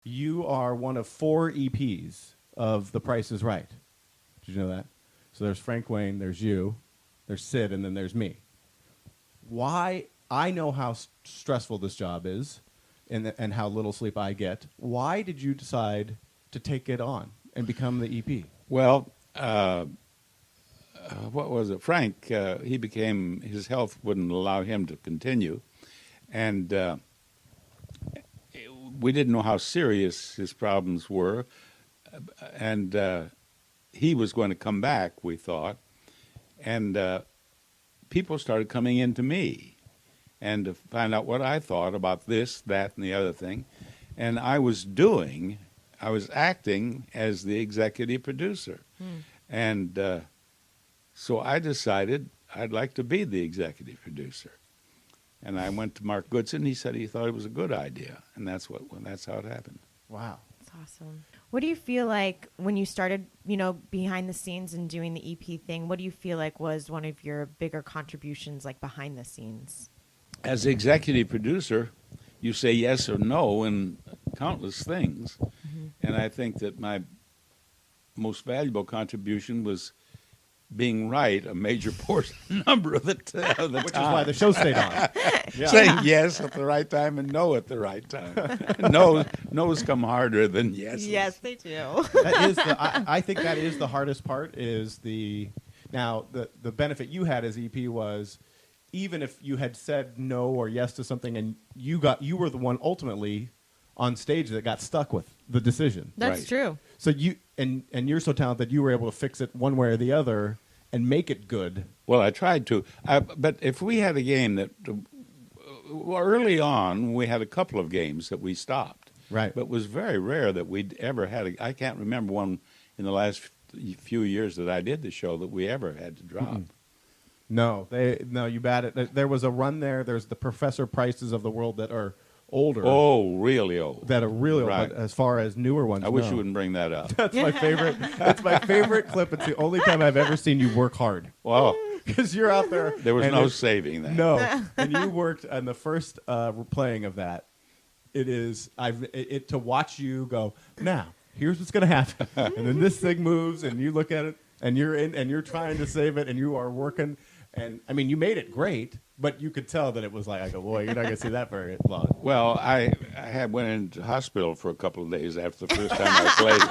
You are one of 4 EPs of The Price is Right. Did you know that? So there's Frank Wayne, there's you, there's Sid, and then there's me. Why? I know how stressful this job is and how little sleep I get. Why did you decide to take it on and become the EP? Well, what was it? Frank, his health wouldn't allow him to continue. And we didn't know how serious his problems were. And he was going to come back, we thought. And people started coming in to me and to find out what I thought about this, that, and the other thing. And I was acting as the executive producer. And so I decided I'd like to be the executive producer. And I went to Mark Goodson. He said he thought it was a good idea. And that's how it happened. Wow. That's awesome. What do you feel like when you started, behind the scenes and doing the EP thing, what do you feel like was one of your bigger contributions, like behind the scenes? As executive producer, you say yes or no in countless things. Mm-hmm. And I think that my most valuable contribution was being right a major number of the time. Which is why the show stayed on. Yeah. Saying yes at the right time and no at the right time. No's come harder than yeses. Yes, they do. I think that is the hardest part. Now the benefit you had as EP was, even if you had said no or yes to something and you were the one ultimately on stage that got stuck with the decision. That's right. True. So you're so talented you were able to fix it one way or the other and make it good. Well, I tried to. But if we had a game that early on, we had a couple of games that we stopped. Right. But it was very rare that we'd ever had I can't remember one in the last few years that I did the show that we ever had to drop. Mm-mm. No, you bat it. There was a run there. There's the Professor Prices of the world that are older. Oh, really old. That are really old, right. But as far as newer ones, I wish you wouldn't bring that up. That's my favorite. That's my favorite clip. It's the only time I've ever seen you work hard. Wow. Because you're out there. There was no saving that. No. And you worked on the first playing of that. It is to watch you go, now, here's what's going to happen. And then this thing moves, and you look at it, and you're trying to save it, and you are working. And, I mean, you made it great, but you could tell that it was like, I go, boy, you're not going to see that very long. Well, I went into hospital for a couple of days after the first time I played it.